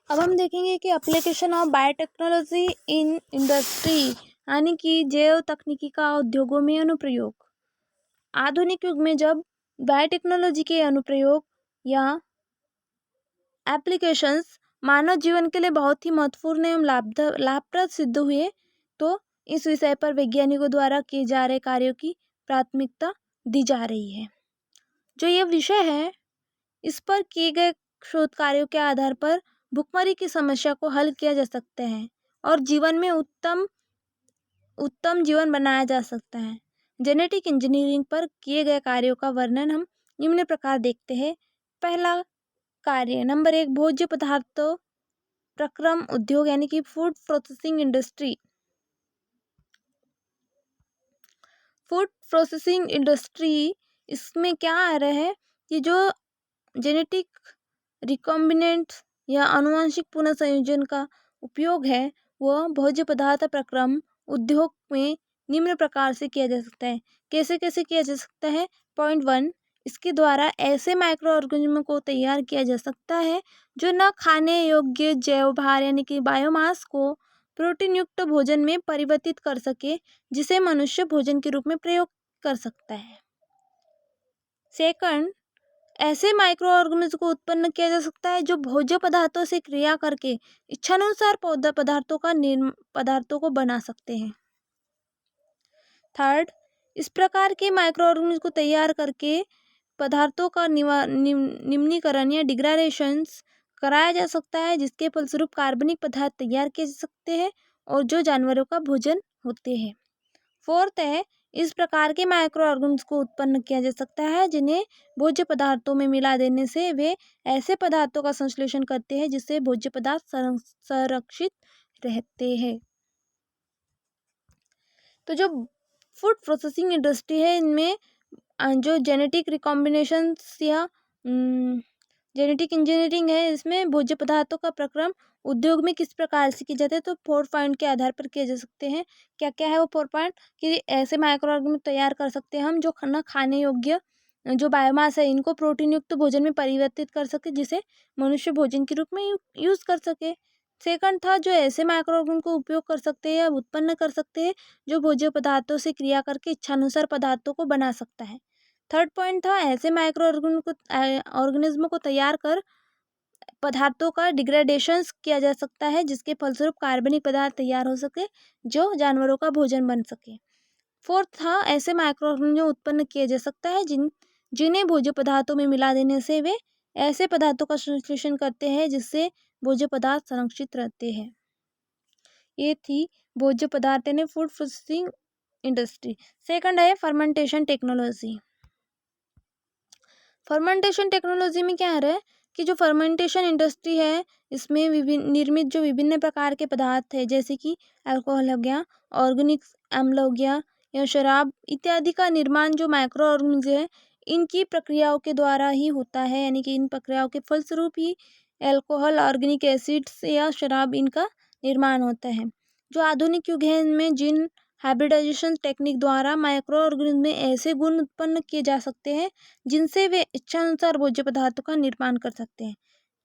अब हम देखेंगे कि application of biotechnology in industry यानी कि जैव तकनीकी का उद्योगों में अनुप्रयोग। आधुनिक युग में जब बायोटेक्नोलॉजी के अनुप्रयोग या एप्लीकेशंस मानव जीवन के लिए बहुत ही महत्वपूर्ण एवं लाभप्रद सिद्ध हुए, तो इस विषय पर वैज्ञानिकों द्वारा किए जा रहे कार्यों की प्राथमिकता दी जा रही है। जो ये विषय है, इस पर किए गए शोध कार्यों के आधार पर भुखमरी की समस्या को हल किया जा सकता है और जीवन में उत्तम जीवन बनाया जा सकता है। जेनेटिक इंजीनियरिंग पर किए गए कार्यों का वर्णन हम निम्न प्रकार देखते हैं। पहला कार्य नंबर 1, भोज्य पदार्थों प्रक्रम उद्योग यानी कि food processing industry. Food processing industry, इसमें क्या आ रहा है कि जो जेनेटिक रिकॉम्बिनेंट या आनुवंशिक पुनः संयोजन का उपयोग है, वह भोज्य पदार्थ प्रक्रम उद्योग में निम्न प्रकार से किया जा सकता है। कैसे कैसे किया जा सकता है? पॉइंट 1, इसके द्वारा ऐसे माइक्रो ऑर्गेनिज्म को तैयार किया जा सकता है जो न खाने योग्य जैव भार यानी कि बायोमास को प्रोटीन युक्त भोजन में परिवर्तित कर सके, जिसे मनुष्य भोजन के रूप में प्रयोग कर सकता है। सेकंड, ऐसे माइक्रो ऑर्गेनिज्म को उत्पन्न किया जा सकता है जो भोज्य पदार्थों से क्रिया करके इच्छानुसार पदार्थों को बना सकते हैं। थर्ड, इस प्रकार के माइक्रो ऑर्गेनिज्म को तैयार करके पदार्थों का निम्नीकरण या डिग्रेडेशंस कराया जा सकता है, जिसके फलस्वरूप कार्बनिक पदार्थ तैयार किए जा सकते हैं और जो जानवरों का भोजन होते हैं। फोर्थ है, इस प्रकार के माइक्रो ऑर्गेनिज्म को उत्पन्न किया जा सकता है जिन्हें भोज्य पदार्थों में मिला देने से वे ऐसे पदार्थों का संश्लेषण करते हैं जिससे भोज्य पदार्थ संरक्षित रहते हैं। तो जो फूड प्रोसेसिंग इंडस्ट्री है, इनमें जो जेनेटिक रिकॉम्बिनेशंस या जेनेटिक इंजीनियरिंग है, इसमें भोज्य पदार्थों का प्रक्रम उद्योग में किस प्रकार से किया जाता है, तो 4 पॉइंट के आधार पर किए जा सकते हैं। क्या क्या है वो 4 पॉइंट? कि ऐसे माइक्रो ऑर्गेनिज्म तैयार कर सकते हैं हम जो न खाने योग्य जो बायोमास है, इनको प्रोटीन युक्त भोजन में परिवर्तित कर सके, जिसे मनुष्य भोजन के रूप में यूज कर सके। सेकंड था, जो ऐसे माइक्रो ऑर्गेनिज्म को उपयोग कर सकते हैं या उत्पन्न कर सकते हैं जो भोज्य पदार्थों से क्रिया करके इच्छानुसार पदार्थों को बना सकता है। थर्ड पॉइंट था, ऐसे माइक्रो ऑर्गेनिज्म को तैयार कर पदार्थों का डिग्रेडेशंस किया जा सकता है, जिसके फलस्वरूप कार्बनिक पदार्थ तैयार हो सके जो जानवरों का भोजन बन सके। फोर्थ था, ऐसे माइक्रो ऑर्गेनिज्म उत्पन्न किया जा सकता है जिन्हें भोज्य पदार्थों में मिला देने से वे ऐसे पदार्थों का संश्लेषण करते हैं जिससे भोज्य पदार्थ संरक्षित रहते हैं। ये थी भोज्य पदार्थ यानी फूड प्रोसेसिंग इंडस्ट्री। सेकंड है फर्मेंटेशन टेक्नोलॉजी। फर्मेंटेशन टेक्नोलॉजी में क्या आ रहा है कि जो फर्मेंटेशन इंडस्ट्री है, इसमें निर्मित जो विभिन्न प्रकार के पदार्थ है, जैसे कि अल्कोहल हो गया, ऑर्गेनिक अम्ल हो गया या शराब इत्यादि का निर्माण जो माइक्रो ऑर्गेनिज्म है, इनकी प्रक्रियाओं के द्वारा ही होता है। यानी कि इन प्रक्रियाओं के फलस्वरूप ही अल्कोहल, ऑर्गेनिक एसिड्स या शराब इनका निर्माण होता है। जो आधुनिक युग है, इनमें जिन हाइब्रिडाइजेशन टेक्निक द्वारा माइक्रो ऑर्गेनिज्म में ऐसे गुण उत्पन्न किए जा सकते हैं जिनसे वे इच्छानुसार भोज्य पदार्थों का निर्माण कर सकते हैं।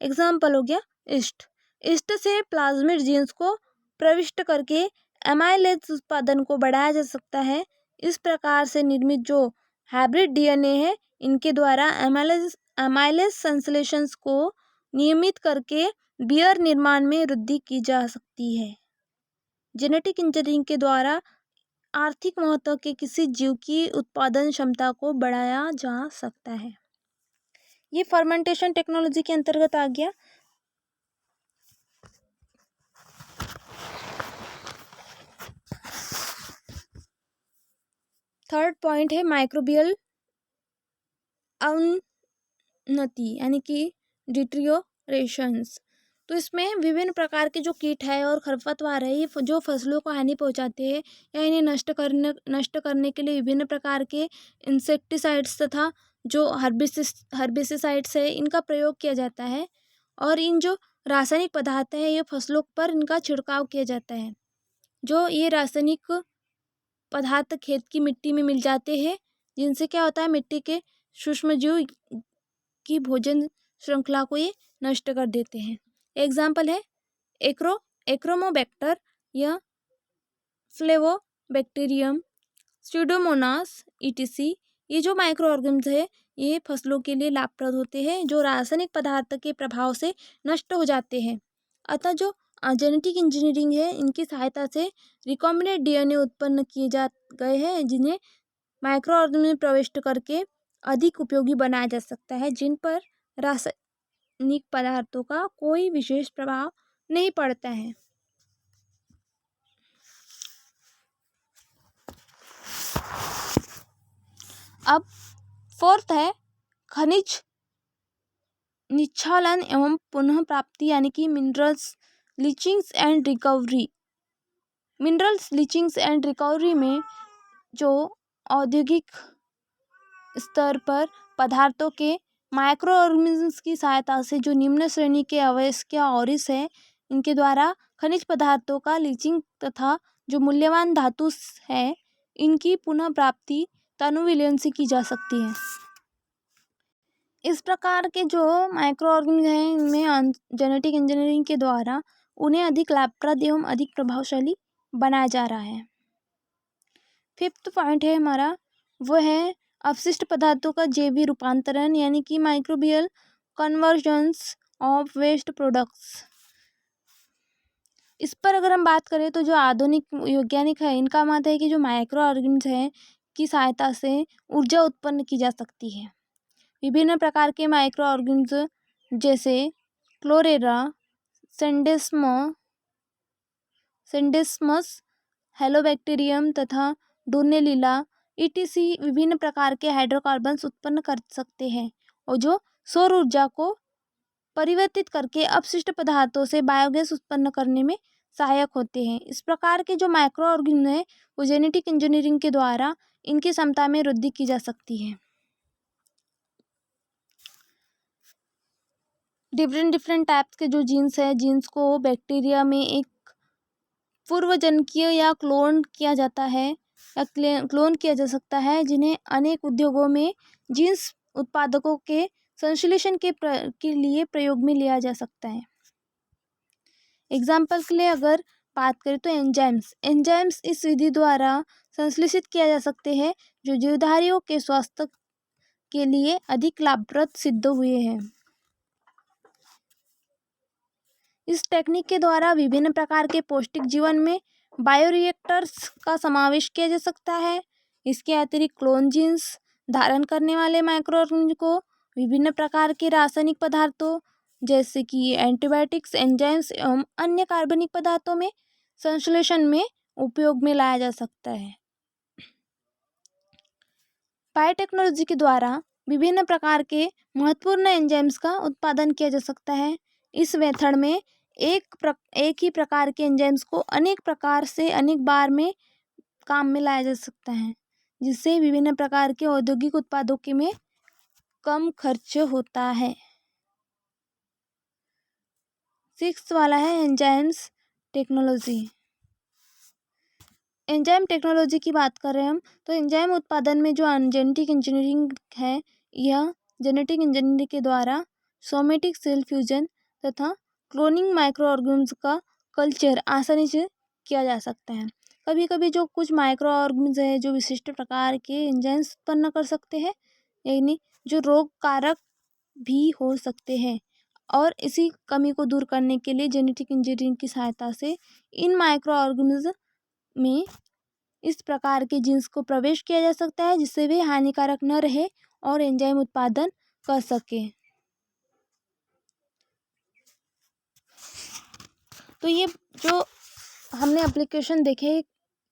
एग्जाम्पल हो गया ईस्ट। ईस्ट से प्लाज्मिड जीन्स को प्रविष्ट करके एमाइलेज उत्पादन को बढ़ाया जा सकता है। इस प्रकार से निर्मित जो हाइब्रिड डीएनए है, इनके द्वारा एमाइलेज संश्लेषण को नियमित करके बियर निर्माण में वृद्धि की जा सकती है। जेनेटिक इंजीनियरिंग के द्वारा आर्थिक महत्व के किसी जीव की उत्पादन क्षमता को बढ़ाया जा सकता है। ये फर्मेंटेशन टेक्नोलॉजी के अंतर्गत आ गया। थर्ड पॉइंट है माइक्रोबियल अवनति यानी कि डिट्रियोरेशंस। तो इसमें विभिन्न प्रकार के जो कीट है और खरपतवार है, ये जो फसलों को हानि पहुंचाते हैं या इन्हें नष्ट करने के लिए विभिन्न प्रकार के इंसेक्टिसाइड्स तथा जो हर्बिसिसाइड्स है, इनका प्रयोग किया जाता है। और इन जो रासायनिक पदार्थ है, ये फसलों पर इनका छिड़काव किया जाता है। जो ये रासायनिक पदार्थ खेत की मिट्टी में मिल जाते हैं, जिनसे क्या होता है, मिट्टी के सूक्ष्मजीव की भोजन श्रृंखला को ये नष्ट कर देते हैं। एग्जाम्पल है एक्रोमोबैक्टर या फ्लेवोबैक्टीरियम, स्यूडोमोनास ईटीसी। ये जो माइक्रो ऑर्गेनिज्म है ये फसलों के लिए लाभप्रद होते हैं जो रासायनिक पदार्थ के प्रभाव से नष्ट हो जाते हैं। अतः जो जेनेटिक इंजीनियरिंग है इनकी सहायता से रिकॉम्बिनेंट डीएनए उत्पन्न किए जा गए हैं जिन्हें माइक्रो ऑर्गेनिज्म में प्रविष्ट करके अधिक उपयोगी बनाया जा सकता है, जिन पर रासायनिक पदार्थों का कोई विशेष प्रभाव नहीं पड़ता है। अब फोर्थ है खनिज निच्छालन एवं पुनः प्राप्ति यानी कि minerals leachings and recovery. Minerals leachings and recovery में जो औद्योगिक स्तर पर पदार्थों के माइक्रो ऑर्गेनिज्म्स की सहायता से जो निम्न श्रेणी के अवयस्क या ऑरिस है इनके द्वारा खनिज पदार्थों का लीचिंग तथा जो मूल्यवान धातु है इनकी पुनः प्राप्ति तनु विलयन से की जा सकती है। इस प्रकार के जो माइक्रो ऑर्गेनिज्म हैं इनमें जेनेटिक इंजीनियरिंग के द्वारा उन्हें अधिक लाभप्रद एवं अधिक प्रभावशाली बनाया जा रहा है। फिफ्थ पॉइंट है हमारा वो है अपशिष्ट पदार्थों का जैविक रूपांतरण यानी कि microbial conversions of waste products. इस पर अगर हम बात करें तो जो आधुनिक वैज्ञानिक है इनका मत है कि जो माइक्रो ऑर्गेनिज्म है की सहायता से ऊर्जा उत्पन्न की जा सकती है। विभिन्न प्रकार के माइक्रो ऑर्गेनिज्म जैसे क्लोरेरा, सेंडेस्मस, हेलोबैक्टीरियम तथा डोनेलिला ईटीसी विभिन्न प्रकार के हाइड्रोकार्बन्स उत्पन्न कर सकते हैं और जो सौर ऊर्जा को परिवर्तित करके अपशिष्ट पदार्थों से बायोगैस उत्पन्न करने में सहायक होते हैं। इस प्रकार के जो माइक्रो ऑर्गेनिज्म है वो जेनेटिक इंजीनियरिंग के द्वारा इनकी क्षमता में वृद्धि की जा सकती है। डिफरेंट टाइप्स के जो जीन्स है जीन्स को बैक्टीरिया में एक पूर्वजनकीय या क्लोन किया जाता है या क्लोन किया जा सकता है जिन्हें अनेक उद्योगों में जीन्स उत्पादकों के संश्लेषण के लिए प्रयोग में लिया जा सकता है। एग्जाम्पल के लिए अगर बात करें तो एंजाइम्स इस विधि द्वारा संश्लेषित किया जा सकते हैं जो जीवधारियों के स्वास्थ्य के लिए अधिक लाभप्रद सिद्ध हुए हैं। इस टेक्निक के द्वारा विभिन्न प्रकार के पौष्टिक जीवन में बायोरिएक्टर्स का समावेश किया जा सकता है। इसके अतिरिक्त क्लोन जीन्स धारण करने वाले माइक्रो ऑर्गेनिज्म को विभिन्न प्रकार के रासायनिक पदार्थों जैसे कि एंटीबायोटिक्स, एंजाइम्स एवं अन्य कार्बनिक पदार्थों में संश्लेषण में उपयोग में लाया जा सकता है। बायोटेक्नोलॉजी के द्वारा विभिन्न प्रकार के महत्वपूर्ण एंजाइम्स का उत्पादन किया जा सकता है। इस मेथड में एक ही प्रकार के एंजाइम्स को अनेक प्रकार से अनेक बार में काम में लाया जा सकता है जिससे विभिन्न प्रकार के औद्योगिक उत्पादों के में कम खर्च होता है। 6th वाला है एंजाइम्स टेक्नोलॉजी। एंजाइम टेक्नोलॉजी की बात कर रहे हैं हम तो एंजाइम उत्पादन में जो जेनेटिक इंजीनियरिंग है यह जेनेटिक इंजीनियरिंग के द्वारा सोमेटिक सेल फ्यूजन तथा क्लोनिंग माइक्रो ऑर्गेनिज्म का कल्चर आसानी से किया जा सकता है। कभी कभी जो कुछ माइक्रो ऑर्गेनिज्म है जो विशिष्ट प्रकार के एंजाइम्स उत्पन्न कर सकते हैं यानी जो रोग कारक भी हो सकते हैं और इसी कमी को दूर करने के लिए जेनेटिक इंजीनियरिंग की सहायता से इन माइक्रो ऑर्गेनिज्म में इस प्रकार के जीन्स को प्रवेश किया जा सकता है जिससे वे हानिकारक न रहे और एंजाइम उत्पादन कर सके। तो ये जो हमने एप्लीकेशन देखे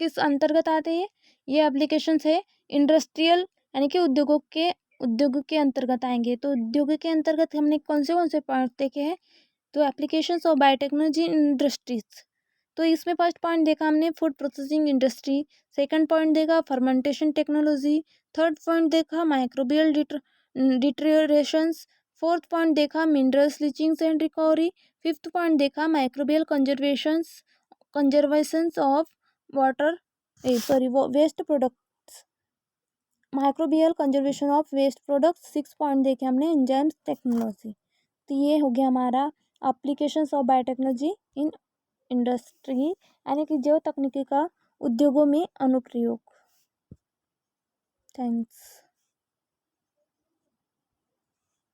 किस अंतर्गत आते हैं, ये एप्लीकेशंस है इंडस्ट्रियल यानी कि उद्योगों के अंतर्गत आएंगे। तो उद्योगों के अंतर्गत हमने कौन से पॉइंट देखे हैं तो एप्लीकेशंस ऑफ बायोटेक्नोलॉजी इंडस्ट्रीज। तो इसमें फर्स्ट पॉइंट देखा हमने food processing industry, second point देखा फर्मेंटेशन टेक्नोलॉजी, थर्ड पॉइंट देखा माइक्रोबियल डिटरेशंस, फोर्थ पॉइंट देखा minerals leachings and recovery, fifth point देखा microbial conservations of water waste products, microbial conservation of waste products. 6 point देखे हमने enzymes technology. तो ये हो गया हमारा applications of biotechnology in industry, यानी कि जैव तकनीकी का उद्योगों में अनुप्रयोग। थैंक्स।